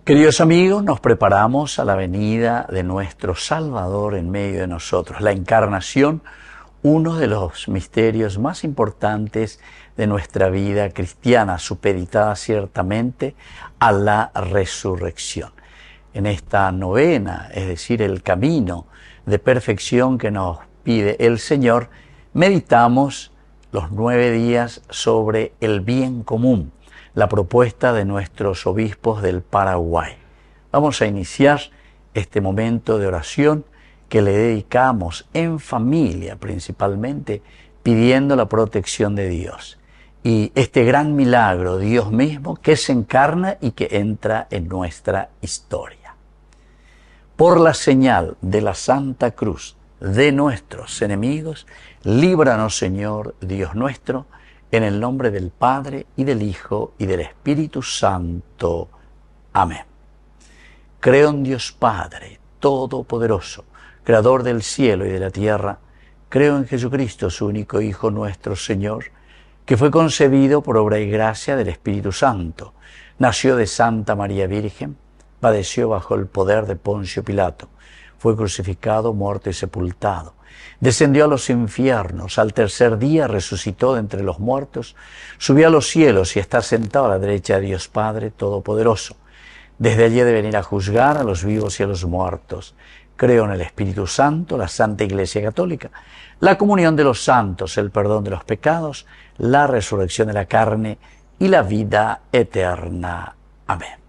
Queridos amigos, nos preparamos a la venida de nuestro Salvador en medio de nosotros. La encarnación, uno de los misterios más importantes de nuestra vida cristiana, supeditada ciertamente a la resurrección. En esta novena, es decir, el camino de perfección que nos pide el Señor, meditamos los 9 días sobre el bien común, la propuesta de nuestros obispos del Paraguay. Vamos a iniciar este momento de oración que le dedicamos en familia principalmente, pidiendo la protección de Dios. Y este gran milagro, Dios mismo, que se encarna y que entra en nuestra historia. Por la señal de la Santa Cruz de nuestros enemigos, líbranos, Señor, Dios nuestro, en el nombre del Padre, y del Hijo, y del Espíritu Santo. Amén. Creo en Dios Padre, Todopoderoso, Creador del cielo y de la tierra. Creo en Jesucristo, su único Hijo, nuestro Señor, que fue concebido por obra y gracia del Espíritu Santo. Nació de Santa María Virgen, padeció bajo el poder de Poncio Pilato, fue crucificado, muerto y sepultado. Descendió a los infiernos, al tercer día resucitó de entre los muertos, subió a los cielos y está sentado a la derecha de Dios Padre Todopoderoso. Desde allí de venir a juzgar a los vivos y a los muertos. Creo en el Espíritu Santo, la Santa Iglesia Católica, la comunión de los santos, el perdón de los pecados, la resurrección de la carne y la vida eterna. Amén.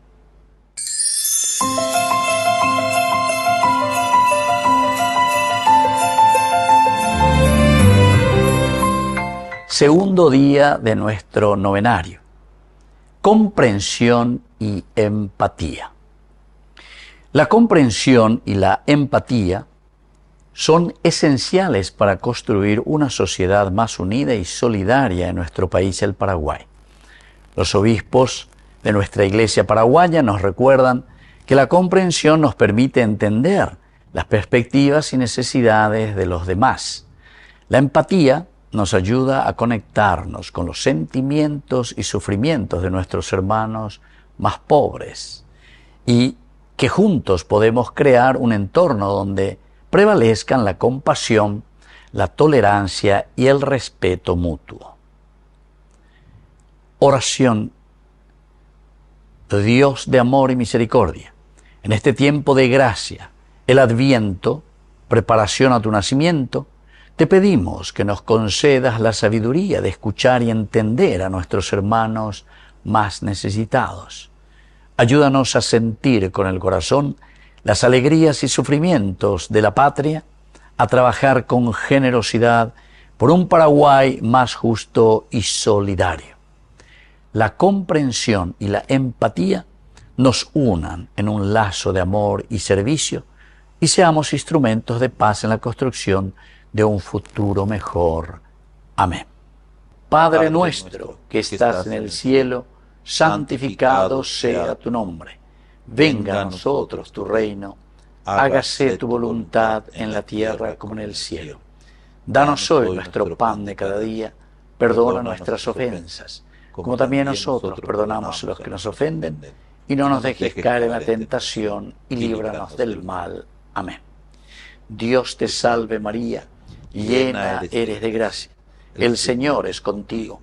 Segundo día de nuestro novenario. Comprensión y empatía. La comprensión y la empatía son esenciales para construir una sociedad más unida y solidaria en nuestro país, el Paraguay. Los obispos de nuestra Iglesia paraguaya nos recuerdan que la comprensión nos permite entender las perspectivas y necesidades de los demás. La empatía nos ayuda a conectarnos con los sentimientos y sufrimientos de nuestros hermanos más pobres y que juntos podemos crear un entorno donde prevalezcan la compasión, la tolerancia y el respeto mutuo. Oración. Dios de amor y misericordia, en este tiempo de gracia, el Adviento, preparación a tu nacimiento, te pedimos que nos concedas la sabiduría de escuchar y entender a nuestros hermanos más necesitados. Ayúdanos a sentir con el corazón las alegrías y sufrimientos de la patria, a trabajar con generosidad por un Paraguay más justo y solidario. La comprensión y la empatía nos unan en un lazo de amor y servicio y seamos instrumentos de paz en la construcción de un futuro mejor. Amén. Padre nuestro que estás en el cielo, santificado sea tu nombre. Venga a nosotros tu reino, hágase tu voluntad en la tierra como en el cielo. Danos hoy nuestro pan de cada día, perdona nuestras ofensas, como también nosotros perdonamos a los que nos ofenden, y no nos dejes caer en la tentación, y líbranos del mal. Amén. Dios te salve María, llena eres de gracia, el Señor es contigo.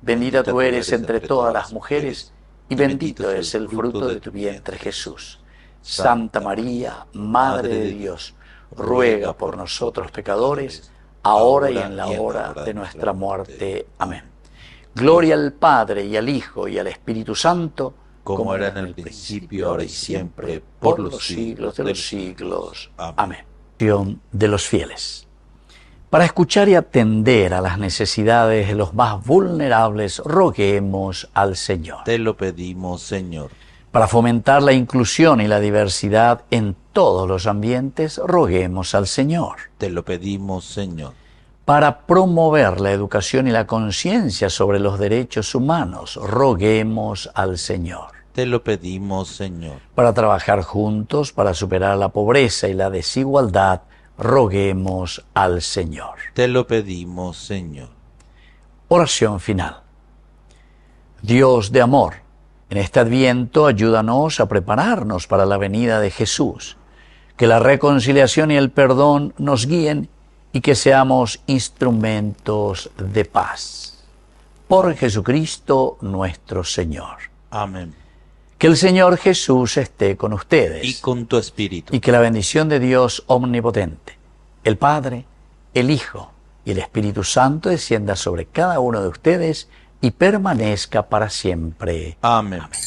Bendita tú eres entre todas las mujeres, y bendito es el fruto de tu vientre Jesús. Santa María, Madre de Dios, ruega por nosotros pecadores, ahora y en la hora de nuestra muerte. Amén. Gloria al Padre, y al Hijo, y al Espíritu Santo, como era en el principio, ahora y siempre, por los siglos de los siglos. Amén. De los fieles. Para escuchar y atender a las necesidades de los más vulnerables, roguemos al Señor. Te lo pedimos, Señor. Para fomentar la inclusión y la diversidad en todos los ambientes, roguemos al Señor. Te lo pedimos, Señor. Para promover la educación y la conciencia sobre los derechos humanos, roguemos al Señor. Te lo pedimos, Señor. Para trabajar juntos, para superar la pobreza y la desigualdad, roguemos al Señor. Te lo pedimos, Señor. Oración final. Dios de amor, En este Adviento ayúdanos a prepararnos para la venida de Jesús, que la reconciliación y el perdón nos guíen y que seamos instrumentos de paz. Por Jesucristo nuestro Señor. Amén. Que el Señor Jesús esté con ustedes. Y con tu espíritu. Y que la bendición de Dios omnipotente, el Padre, el Hijo y el Espíritu Santo descienda sobre cada uno de ustedes y permanezca para siempre. Amén. Amén.